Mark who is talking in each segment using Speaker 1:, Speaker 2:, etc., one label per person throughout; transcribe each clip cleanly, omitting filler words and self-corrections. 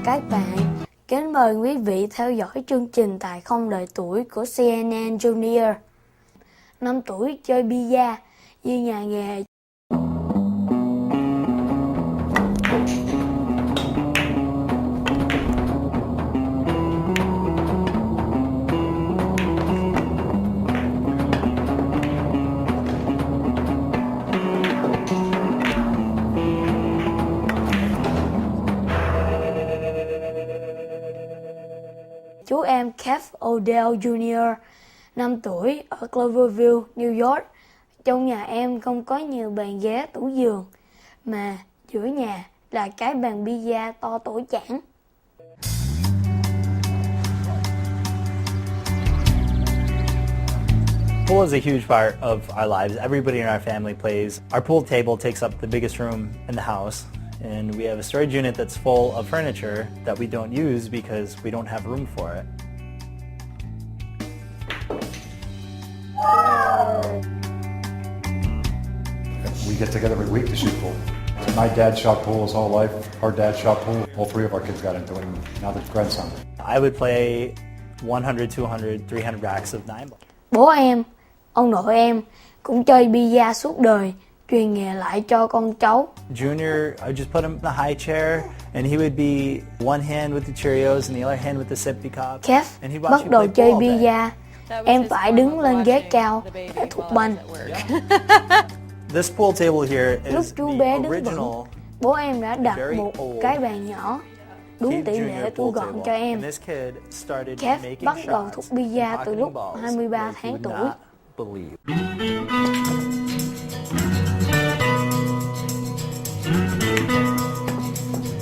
Speaker 1: các bạn. Kính mời quý vị theo dõi chương trình Tại không đợi tuổi của CNN Junior. 5 tuổi chơi bida như nhà nghề. Chú em Tkdt033013 Jr. 5 tuổi ở Cloverville, New York. Trong nhà em không có nhiều bàn ghế tủ giường, mà giữa nhà là cái bàn pizza to tổ chảng.
Speaker 2: Pool is a huge part of our lives. Everybody in our family plays. Our pool table takes up the biggest room in the house, and we have a storage unit that's full of furniture that we don't use because we don't have room for it.
Speaker 3: We get together every week to shoot pool. My dad shot pool his whole life. Our dad shot pool. All three of our kids got into it, and now the grandson.
Speaker 2: I would play 100, 200, 300 racks of 9 ball.
Speaker 1: Bố em, ông nội em cũng chơi pizza suốt đời, truyền nghề lại cho con cháu.
Speaker 2: Junior, I just put him in the high chair, and he would be one hand with the Cheerios and the other hand with the sippy cup.
Speaker 1: Kev
Speaker 2: And he'd watch
Speaker 1: bắt
Speaker 2: me
Speaker 1: đầu
Speaker 2: play
Speaker 1: chơi
Speaker 2: pool all day.
Speaker 1: pizza, em phải đứng lên ghế cao để thúc banh.
Speaker 2: This pool table here
Speaker 1: Lúc
Speaker 2: is
Speaker 1: chú
Speaker 2: the
Speaker 1: bé đứng
Speaker 2: original
Speaker 1: vững, bố em đã đặt
Speaker 2: very
Speaker 1: một
Speaker 2: old
Speaker 1: cái bàn nhỏ, đúng
Speaker 2: Tkdt
Speaker 1: tỷ lệ
Speaker 2: Junior
Speaker 1: thu
Speaker 2: pool
Speaker 1: gọn
Speaker 2: table.
Speaker 1: cho em.
Speaker 2: And this kid started
Speaker 1: Kev
Speaker 2: making
Speaker 1: bắt đầu
Speaker 2: shots
Speaker 1: thúc
Speaker 2: and
Speaker 1: pizza từ
Speaker 2: pocketing
Speaker 1: lúc
Speaker 2: balls
Speaker 1: 23
Speaker 2: like you
Speaker 1: tháng
Speaker 2: would
Speaker 1: tuổi.
Speaker 2: not believe.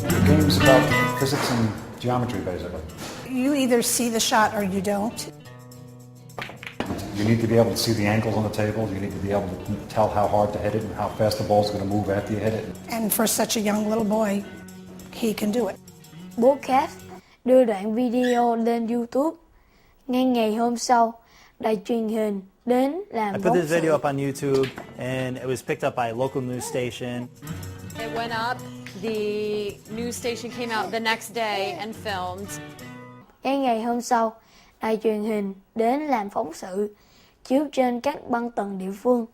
Speaker 3: The game's about physics and geometry, basically.
Speaker 4: You either see the shot or you don't.
Speaker 3: You need to be able to see the angles on the table. You need to be able to tell how hard to hit it and how fast the ball's going to move after you hit it.
Speaker 4: And for such a young little boy, he can do it.
Speaker 1: Bố Kev đưa đoạn video lên YouTube. Ngay ngày hôm sau, đài truyền hình đến làm
Speaker 2: I put
Speaker 1: phóng
Speaker 2: this video
Speaker 1: sự.
Speaker 2: up on YouTube, and it was picked up by a local news station.
Speaker 5: It went up. The news station came out the next day and filmed.
Speaker 1: Ngay ngày hôm sau, đài truyền hình đến làm phóng sự, chiếu trên các băng tần địa phương.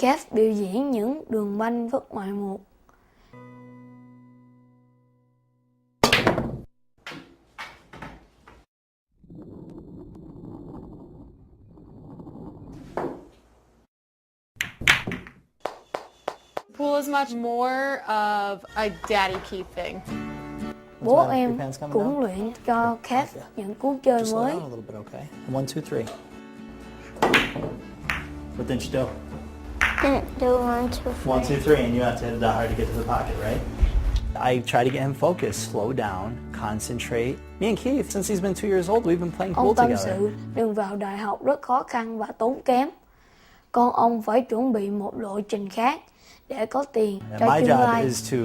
Speaker 1: Kev biểu diễn những đường banh rất ngoạn mục.
Speaker 5: Pool is much more of a daddy Keith thing.
Speaker 1: Bố
Speaker 2: Your
Speaker 1: em
Speaker 2: pants coming
Speaker 1: cũng
Speaker 2: down?
Speaker 1: luyện cho Kev những cú chơi
Speaker 2: Just slow
Speaker 1: mới.
Speaker 2: down a little bit, okay? 1, 2, 3. What didn't you do?
Speaker 6: Didn't do 1, 2, 3.
Speaker 2: 1, 2, 3, and you have to hit it that hard to get to the pocket, right? I try to get him focused, slow down, concentrate. Me and Keith, since he's been 2 years old, we've been playing pool
Speaker 1: Ông tâm
Speaker 2: together.
Speaker 1: sự đường vào đại học rất khó khăn và tốn kém. Con ông phải chuẩn bị một lộ trình khác để có tiền
Speaker 2: And
Speaker 1: cho
Speaker 2: my
Speaker 1: tương
Speaker 2: job
Speaker 1: lai.
Speaker 2: is to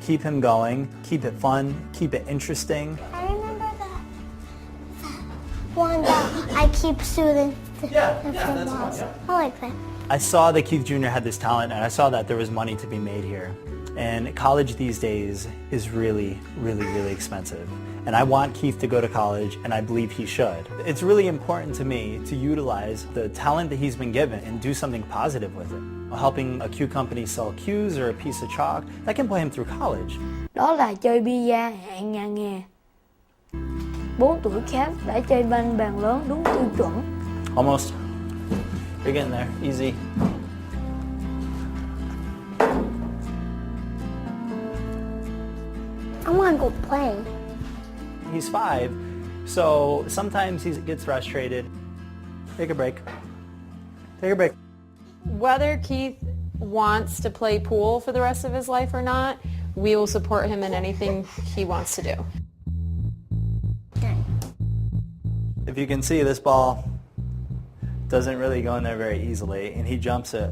Speaker 2: keep him going, keep it fun, keep it interesting.
Speaker 6: I remember the one that I keep soothing the walls. I like that.
Speaker 2: I saw that Keith Jr. had this talent, and I saw that there was money to be made here. And college these days is really, really, really expensive. And I want Keith to go to college, and I believe he should. It's really important to me to utilize the talent that he's been given and do something positive with it. Helping a cue company sell cues or a piece of chalk, that can put him through college.
Speaker 1: Đó là chơi bida hạng nhà nghề. 4 tuổi Kev đã chơi banh bàn lớn đúng tiêu chuẩn.
Speaker 2: Almost. You're getting there. Easy.
Speaker 6: I want to go play.
Speaker 2: He's 5, so sometimes he gets frustrated. Take a break. Take a break.
Speaker 5: Whether Keith wants to play pool for the rest of his life or not, we will support him in anything he wants to do.
Speaker 2: If you can see, this ball doesn't really go in there very easily, and he jumps it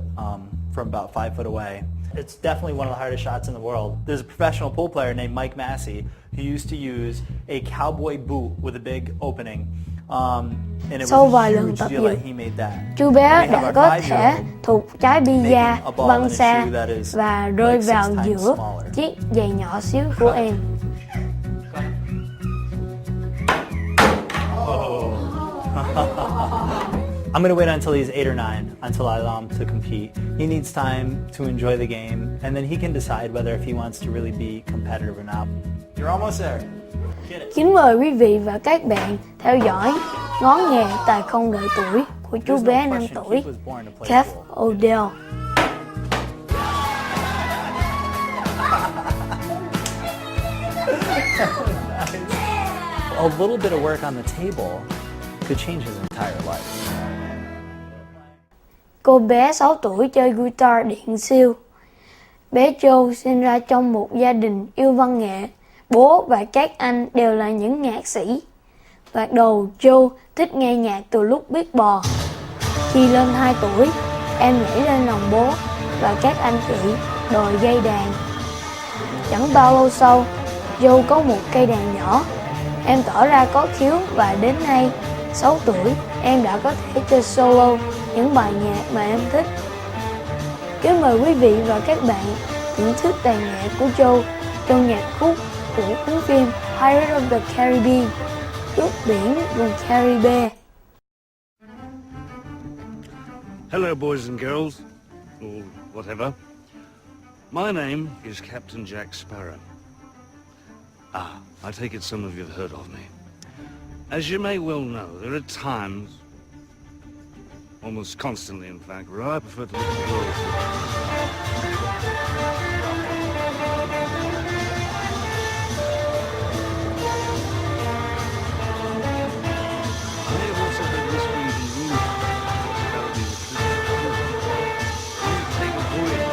Speaker 2: from about 5 foot away. It's definitely one of the hardest shots in the world. There's a professional pool player named Mike Massey who used to use a cowboy boot with a big opening. And it
Speaker 1: Sau
Speaker 2: was a
Speaker 1: vài lần
Speaker 2: huge
Speaker 1: tập
Speaker 2: deal
Speaker 1: luyện,
Speaker 2: that he made that.
Speaker 1: chú bé
Speaker 2: We have
Speaker 1: đã
Speaker 2: our
Speaker 1: có
Speaker 2: 5-year-old
Speaker 1: thể thụt trái pizza
Speaker 2: making a ball
Speaker 1: văng
Speaker 2: in a
Speaker 1: xa
Speaker 2: shoe that is
Speaker 1: và rơi
Speaker 2: like 6
Speaker 1: vào
Speaker 2: times
Speaker 1: giữa
Speaker 2: smaller.
Speaker 1: chiếc giày nhỏ xíu của em.
Speaker 2: I'm going to wait until he's 8 or 9 until I allow him to compete. He needs time to enjoy the game, and then he can decide whether if he wants to really be competitive or not. You're almost there. Get it.
Speaker 1: Kính mời quý vị và các bạn theo dõi ngón nghề tài không đợi tuổi của chú bé 5 tuổi, Tkdt Odell.
Speaker 2: A little bit of work on the table could change his entire life.
Speaker 1: Cô bé 6 tuổi chơi guitar điện siêu. Bé Joe sinh ra trong một gia đình yêu văn nghệ. Bố và các anh đều là những nhạc sĩ. Thoạt đầu Joe thích nghe nhạc từ lúc biết bò. Khi lên 2 tuổi, em nhảy lên lòng bố và các anh chị đòi dây đàn. Chẳng bao lâu sau, Joe có một cây đàn nhỏ. Em tỏ ra có khiếu và đến nay, 6 tuổi, em đã có thể chơi solo những bài nhạc mà em thích. Kính mời quý vị và các bạn thưởng thức tài nghệ của Joe trong nhạc khúc của cuốn phim Pirates of the Caribbean, Cướp biển vùng Caribe.
Speaker 7: Hello, boys and girls, or whatever. My name is Captain Jack Sparrow. I take it some of you have heard of me. As you may well know, there are times, almost constantly in fact, where I prefer to look at the world. I may have also heard whisperings and rumors about the take a voyage.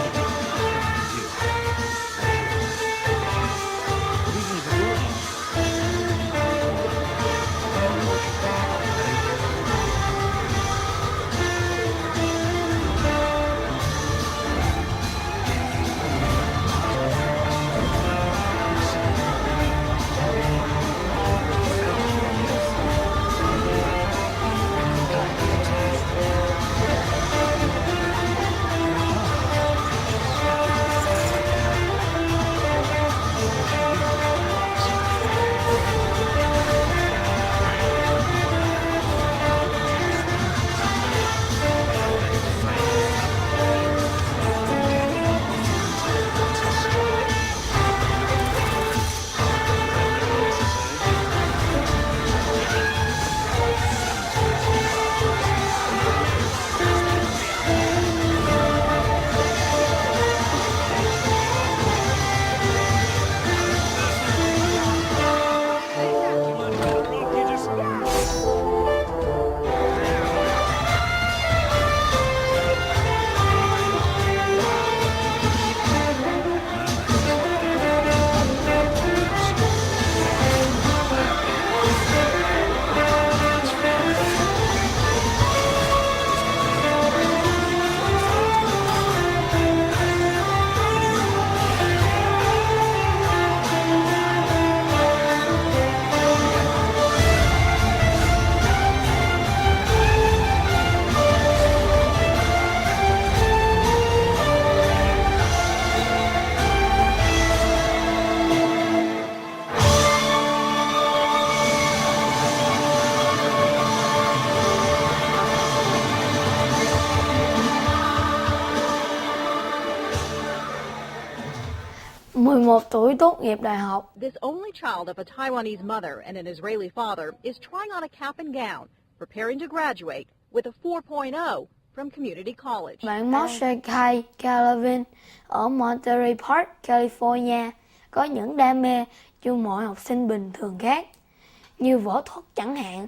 Speaker 1: Tuổi tốt nghiệp đại học.
Speaker 8: This only child of a Taiwanese mother and an Israeli father is trying on a cap and gown, preparing to graduate with a 4.0 from community college.
Speaker 1: Bạn Mordecai Calvin ở Monterey Park, California có những đam mê như mọi học sinh bình thường khác, như võ thuật chẳng hạn.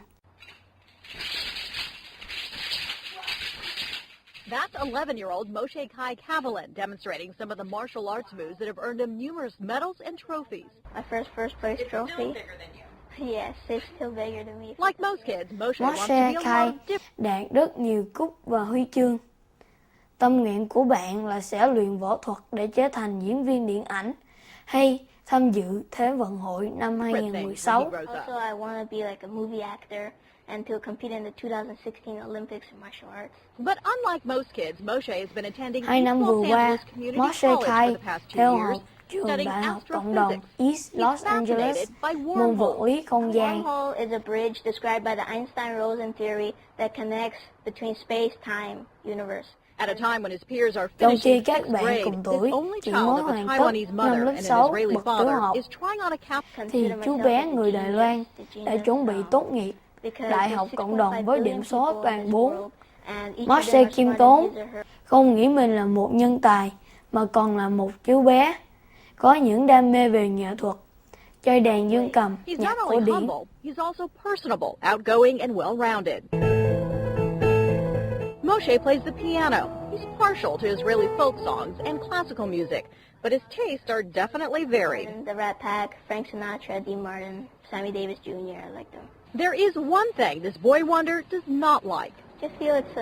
Speaker 8: That's 11-year-old Moshe Kai Kavalin demonstrating some of the martial arts moves that have earned him numerous medals and trophies.
Speaker 6: My first place trophy. Still bigger than you. Yes, it's still bigger than me.
Speaker 8: Like most kids, Moshe wants to be a lot
Speaker 1: Kai
Speaker 8: of different.
Speaker 1: đạt rất nhiều cúp và huy chương. Tâm nguyện của bạn là sẽ luyện võ thuật để trở thành diễn viên điện ảnh hay tham dự Thế vận hội năm 2016.
Speaker 6: Also, I want to be like a movie actor and to compete in the 2016 Olympics in martial arts.
Speaker 8: But unlike most kids, Moshe has been attending
Speaker 1: 2 năm vừa
Speaker 8: East Los
Speaker 1: qua,
Speaker 8: Angeles Community
Speaker 1: Moshe
Speaker 8: College
Speaker 1: Kai
Speaker 8: for the past 2
Speaker 1: theo
Speaker 8: years
Speaker 1: học trường
Speaker 8: studying
Speaker 1: Đại học Cộng đồng
Speaker 8: astrophysics.
Speaker 1: East
Speaker 8: He's
Speaker 1: Los Angeles,
Speaker 8: fascinated by
Speaker 1: môn vật
Speaker 8: wormholes.
Speaker 1: lý không
Speaker 6: A
Speaker 1: gian.
Speaker 6: wormhole is a bridge described by the Einstein-Rosen theory that connects between space-time universe.
Speaker 8: At a time when his peers are
Speaker 1: Trong khi
Speaker 8: finishing
Speaker 1: các
Speaker 8: sixth
Speaker 1: bạn
Speaker 8: grade,
Speaker 1: cùng
Speaker 8: his
Speaker 1: tuổi
Speaker 8: only
Speaker 1: chỉ
Speaker 8: child
Speaker 1: mới
Speaker 8: of a
Speaker 1: hoàn tất
Speaker 8: Taiwanese
Speaker 1: năm
Speaker 8: mother
Speaker 1: lớp
Speaker 8: and an
Speaker 1: 6
Speaker 8: Israeli
Speaker 1: bậc tiểu
Speaker 8: father
Speaker 1: học,
Speaker 8: is trying on a cap.
Speaker 1: thì chú bé người Đài Loan đã chuẩn bị tốt nghiệp Đại học Cộng đồng với điểm số toàn 4. Marcel khiêm tốn, không nghĩ mình là một nhân tài, mà còn là một chú bé, có những đam mê về nghệ thuật, chơi đàn dương cầm,
Speaker 8: He's
Speaker 1: nhạc
Speaker 8: not
Speaker 1: cổ
Speaker 8: only
Speaker 1: điển.
Speaker 8: humble, he's also personable, outgoing, and well-rounded. Moshe plays the piano. He's partial to Israeli folk songs and classical music, but his tastes are definitely varied.
Speaker 6: The Rat Pack, Frank Sinatra, Dean Martin, Sammy Davis Jr., I like them.
Speaker 8: There is one thing this boy wonder does not like.
Speaker 6: Just feel it's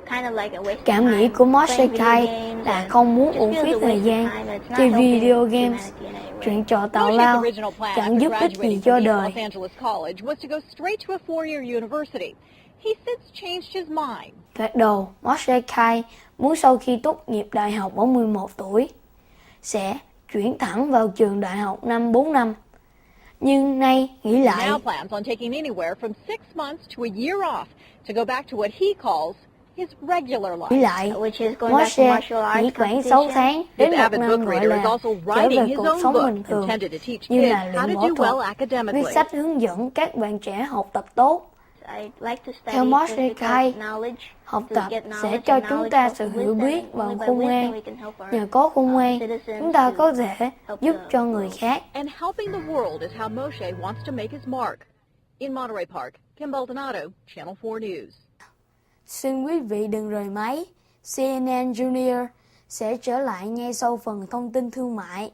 Speaker 6: kind of like a waste of
Speaker 1: Cảm nghĩ
Speaker 6: time
Speaker 1: của Marcel
Speaker 6: playing video
Speaker 1: Kai
Speaker 6: games
Speaker 1: là
Speaker 6: and
Speaker 1: không muốn
Speaker 6: just
Speaker 1: uổng
Speaker 6: feels
Speaker 1: phí
Speaker 6: a waste
Speaker 1: thời
Speaker 6: of
Speaker 1: gian
Speaker 6: time and it's not
Speaker 1: chơi
Speaker 6: helping
Speaker 1: video games,
Speaker 6: humanity in any way.
Speaker 1: chuyện trò tào
Speaker 8: Moshe's
Speaker 1: lao,
Speaker 8: original plan
Speaker 1: chẳng
Speaker 8: after
Speaker 1: giúp ích
Speaker 8: graduating
Speaker 1: gì
Speaker 8: from
Speaker 1: cho
Speaker 8: East
Speaker 1: đời.
Speaker 8: Los Angeles College was to go straight to a four-year university. He since changed his mind.
Speaker 1: Thoạt đầu, Marcel Kai muốn sau khi tốt nghiệp đại học ở 11 tuổi, sẽ chuyển thẳng vào trường đại học năm 4 năm. Nhưng nay nghĩ
Speaker 8: He
Speaker 1: lại,
Speaker 8: now plans on taking anywhere from 6 months to a year off to go back to what he calls his regular life.
Speaker 6: Which is going back to
Speaker 1: Marcel
Speaker 6: martial arts
Speaker 1: nghỉ khoảng 6
Speaker 6: competition.
Speaker 1: tháng
Speaker 8: This
Speaker 1: đến 1
Speaker 8: avid
Speaker 1: năm
Speaker 8: book
Speaker 1: gọi
Speaker 8: reader is
Speaker 1: là
Speaker 8: also
Speaker 1: trở
Speaker 8: writing
Speaker 1: về
Speaker 8: his
Speaker 1: cuộc
Speaker 8: own
Speaker 1: sống
Speaker 8: book
Speaker 1: bình thường,
Speaker 8: intended to teach
Speaker 1: như
Speaker 8: kids
Speaker 1: là
Speaker 8: how
Speaker 1: luyện
Speaker 8: to
Speaker 1: võ
Speaker 8: do
Speaker 1: thuật,
Speaker 8: well academically.
Speaker 1: viết sách hướng dẫn các bạn trẻ học tập tốt.
Speaker 6: I like to study
Speaker 1: Theo
Speaker 6: just
Speaker 1: Marcel
Speaker 6: because
Speaker 1: Kai,
Speaker 6: knowledge,
Speaker 1: học
Speaker 6: to
Speaker 1: tập
Speaker 6: get
Speaker 1: sẽ
Speaker 6: knowledge
Speaker 1: cho
Speaker 6: and
Speaker 1: chúng
Speaker 6: knowledge
Speaker 1: ta
Speaker 6: comes
Speaker 1: sự
Speaker 6: from
Speaker 1: hiểu
Speaker 6: wisdom,
Speaker 1: biết
Speaker 6: and
Speaker 1: và
Speaker 6: only by
Speaker 1: khôn
Speaker 6: wisdom
Speaker 1: ngoan.
Speaker 6: we can help our
Speaker 1: Nhờ có khôn ngoan,
Speaker 6: citizens
Speaker 1: chúng ta
Speaker 6: to
Speaker 1: có thể
Speaker 6: help
Speaker 1: giúp
Speaker 6: the
Speaker 1: cho người
Speaker 6: world.
Speaker 1: khác.
Speaker 8: And helping the world is how Moshe wants to make his mark. In Monterey Park, Kim Baldonado, Channel 4 News.
Speaker 1: Xin quý vị đừng rời máy, CNN Junior sẽ trở lại ngay sau phần thông tin thương mại.